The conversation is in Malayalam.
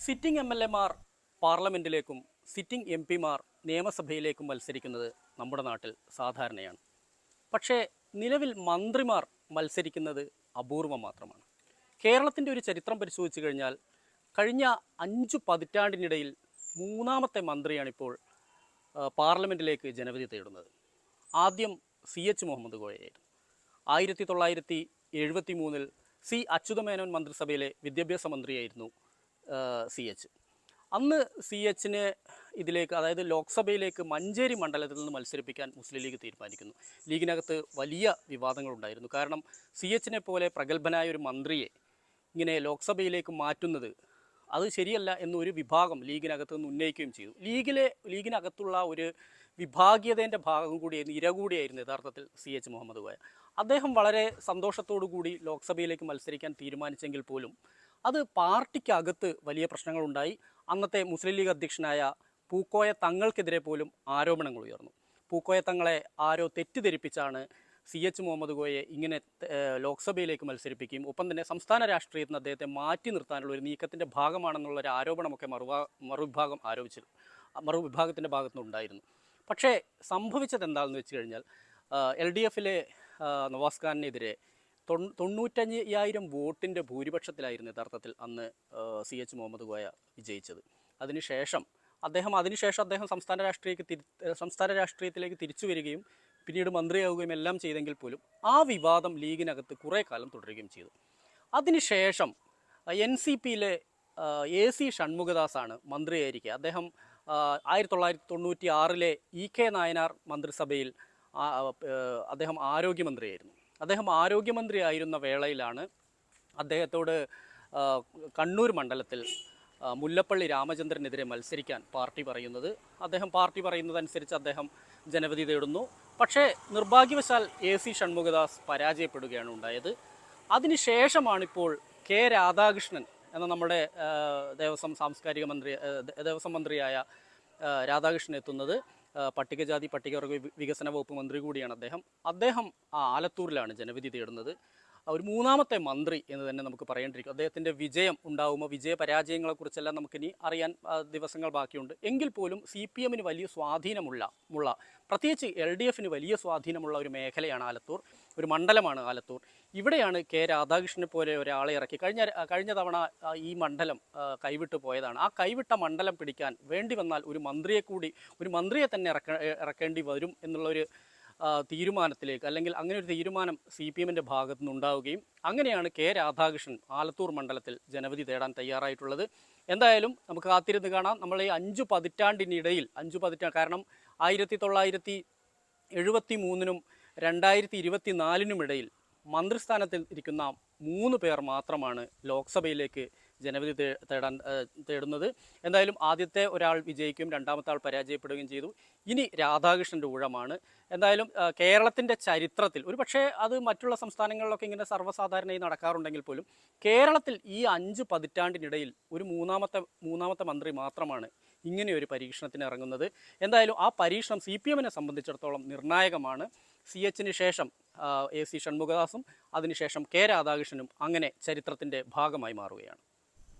സിറ്റിംഗ് MLA മാർ പാർലമെൻറ്റിലേക്കും സിറ്റിംഗ് MP മാർ നിയമസഭയിലേക്കും മത്സരിക്കുന്നത് നമ്മുടെ നാട്ടിൽ സാധാരണയാണ്. പക്ഷേ നിലവിൽ മന്ത്രിമാർ മത്സരിക്കുന്നത് അപൂർവം മാത്രമാണ്. കേരളത്തിൻ്റെ ഒരു ചരിത്രം പരിശോധിച്ചു കഴിഞ്ഞാൽ കഴിഞ്ഞ 5 പതിറ്റാണ്ടിനിടയിൽ മൂന്നാമത്തെ മന്ത്രിയാണിപ്പോൾ പാർലമെൻറ്റിലേക്ക് ജനവിധി തേടുന്നത്. ആദ്യം CH മുഹമ്മദ് കോയയായിരുന്നു. 1973 C അച്യുതമേനോൻ മന്ത്രിസഭയിലെ വിദ്യാഭ്യാസ മന്ത്രിയായിരുന്നു CH. അന്ന് CHനെ ഇതിലേക്ക്, അതായത് ലോക്സഭയിലേക്ക് മഞ്ചേരി മണ്ഡലത്തിൽ നിന്ന് മത്സരിപ്പിക്കാൻ മുസ്ലിം ലീഗ് തീരുമാനിക്കുന്നു. ലീഗിനകത്ത് വലിയ വിവാദങ്ങളുണ്ടായിരുന്നു. കാരണം CHനെ പോലെ പ്രഗത്ഭനായ ഒരു മന്ത്രിയെ ഇങ്ങനെ ലോക്സഭയിലേക്ക് മാറ്റുന്നത് അത് ശരിയല്ല എന്നൊരു വിഭാഗം ലീഗിനകത്ത് നിന്ന് ഉന്നയിക്കുകയും ചെയ്തു. ലീഗിനകത്തുള്ള ഒരു വിഭാഗീയതേൻ്റെ ഭാഗം കൂടിയായിരുന്നു, ഇര കൂടിയായിരുന്നു യഥാർത്ഥത്തിൽ CH മുഹമ്മദ് കോയ. അദ്ദേഹം വളരെ സന്തോഷത്തോടു കൂടി ലോക്സഭയിലേക്ക് മത്സരിക്കാൻ തീരുമാനിച്ചെങ്കിൽ പോലും അത് പാർട്ടിക്കകത്ത് വലിയ പ്രശ്നങ്ങളുണ്ടായി. അന്നത്തെ മുസ്ലിം ലീഗ് അധ്യക്ഷനായ പൂക്കോയ തങ്ങൾക്കെതിരെ പോലും ആരോപണങ്ങൾ ഉയർന്നു. പൂക്കോയ തങ്ങളെ ആരോ തെറ്റിദ്ധരിപ്പിച്ചാണ് CH മുഹമ്മദ് കോയയെ ഇങ്ങനെ ലോക്സഭയിലേക്ക് മത്സരിപ്പിക്കുകയും ഒപ്പം തന്നെ സംസ്ഥാന രാഷ്ട്രീയത്തിൽ നിന്ന് അദ്ദേഹത്തെ മാറ്റി നിർത്താനുള്ള ഒരു നീക്കത്തിൻ്റെ ഭാഗമാണെന്നുള്ളൊരു ആരോപണമൊക്കെ മറുവിഭാഗത്തിൻ്റെ ഭാഗത്തുനിന്നുണ്ടായിരുന്നു. പക്ഷേ സംഭവിച്ചത് എന്താണെന്ന് വെച്ച് കഴിഞ്ഞാൽ LDFിലെ നവാസ് ഖാനെതിരെ 95,000 വോട്ടിൻ്റെ ഭൂരിപക്ഷത്തിലായിരുന്നു യഥാർത്ഥത്തിൽ അന്ന് CH മുഹമ്മദ് കോയ വിജയിച്ചത്. അതിനുശേഷം അദ്ദേഹം സംസ്ഥാന രാഷ്ട്രീയത്തിലേക്ക് തിരിച്ചു വരികയും പിന്നീട് മന്ത്രിയാവുകയും എല്ലാം ചെയ്തെങ്കിൽ പോലും ആ വിവാദം ലീഗിനകത്ത് കുറേ കാലം തുടരുകയും ചെയ്തു. അതിനുശേഷം NCPയിലെ AC ഷൺമുഖദാസാണ് മന്ത്രിയായിരിക്കുക. അദ്ദേഹം 1996 EK നായനാർ മന്ത്രിസഭയിൽ അദ്ദേഹം ആരോഗ്യമന്ത്രിയായിരുന്നു. അദ്ദേഹം ആരോഗ്യമന്ത്രിയായിരുന്ന വേളയിലാണ് അദ്ദേഹത്തോട് കണ്ണൂർ മണ്ഡലത്തിൽ മുല്ലപ്പള്ളി രാമചന്ദ്രനെതിരെ മത്സരിക്കാൻ പാർട്ടി പറയുന്നത്. പാർട്ടി പറയുന്നതനുസരിച്ച് അദ്ദേഹം ജനവിധി തേടുന്നു. പക്ഷേ നിർഭാഗ്യവശാൽ AC ഷൺമുഖദാസ് പരാജയപ്പെടുകയാണ് ഉണ്ടായത്. അതിനുശേഷമാണിപ്പോൾ K രാധാകൃഷ്ണൻ എന്ന നമ്മുടെ ദേവസ്വം മന്ത്രിയായ രാധാകൃഷ്ണൻ എത്തുന്നത്. പട്ടികജാതി പട്ടികവർഗ വികസന വകുപ്പ് മന്ത്രി കൂടിയാണ് അദ്ദേഹം ആലത്തൂരിലാണ് ജനവിധി തേടുന്നത്. ഒരു മൂന്നാമത്തെ മന്ത്രി എന്ന് തന്നെ നമുക്ക് പറയേണ്ടിയിരിക്കും. അദ്ദേഹത്തിൻ്റെ വിജയം ഉണ്ടാകുമ്പോൾ വിജയപരാജയങ്ങളെക്കുറിച്ചെല്ലാം നമുക്കിനി അറിയാൻ ദിവസങ്ങൾ ബാക്കിയുണ്ട്. എങ്കിൽ പോലും CPMന് വലിയ സ്വാധീനമുള്ള പ്രത്യേകിച്ച് LDFന് വലിയ സ്വാധീനമുള്ള ഒരു മേഖലയാണ് ആലത്തൂർ, ഒരു മണ്ഡലമാണ് ആലത്തൂർ. ഇവിടെയാണ് K രാധാകൃഷ്ണനെ പോലെ ഒരാളെ ഇറക്കി കഴിഞ്ഞ തവണ ഈ മണ്ഡലം കൈവിട്ടു പോയതാണ്. ആ കൈവിട്ട മണ്ഡലം പിടിക്കാൻ വേണ്ടി വന്നാൽ ഒരു മന്ത്രിയെ തന്നെ ഇറക്കേണ്ടി വരും എന്നുള്ളൊരു തീരുമാനത്തിലേക്ക്, അല്ലെങ്കിൽ അങ്ങനെ ഒരു തീരുമാനം CPMൻ്റെ ഭാഗത്തു നിന്നുണ്ടാവുകയും അങ്ങനെയാണ് K രാധാകൃഷ്ണൻ ആലത്തൂർ മണ്ഡലത്തിൽ ജനവിധി തേടാൻ തയ്യാറായിട്ടുള്ളത്. എന്തായാലും നമുക്ക് കാത്തിരുന്ന് കാണാം. നമ്മൾ ഈ 5 പതിറ്റാണ്ടിനിടയിൽ കാരണം 1973 2024 ഇടയിൽ മന്ത്രിസ്ഥാനത്തിൽ ഇരിക്കുന്ന 3 പേർ മാത്രമാണ് ലോക്സഭയിലേക്ക് ജനവിധി തേടുന്നത്. എന്തായാലും ആദ്യത്തെ ഒരാൾ വിജയിക്കുകയും രണ്ടാമത്തെ ആൾ പരാജയപ്പെടുകയും ചെയ്തു. ഇനി രാധാകൃഷ്ണൻ്റെ ഊഴമാണ്. എന്തായാലും കേരളത്തിൻ്റെ ചരിത്രത്തിൽ പക്ഷേ അത് മറ്റുള്ള സംസ്ഥാനങ്ങളിലൊക്കെ ഇങ്ങനെ സർവ്വസാധാരണയായി നടക്കാറുണ്ടെങ്കിൽ പോലും കേരളത്തിൽ ഈ 5 പതിറ്റാണ്ടിനിടയിൽ ഒരു മൂന്നാമത്തെ മന്ത്രി മാത്രമാണ് ഇങ്ങനെ ഒരു പരീക്ഷണത്തിന് ഇറങ്ങുന്നത്. എന്തായാലും ആ പരീക്ഷണം CPMനെ സംബന്ധിച്ചിടത്തോളം നിർണായകമാണ്. CHന് ശേഷം AC ഷൺമുഖദാസും അതിനുശേഷം K രാധാകൃഷ്ണനും അങ്ങനെ ചരിത്രത്തിൻ്റെ ഭാഗമായി മാറുകയാണ്.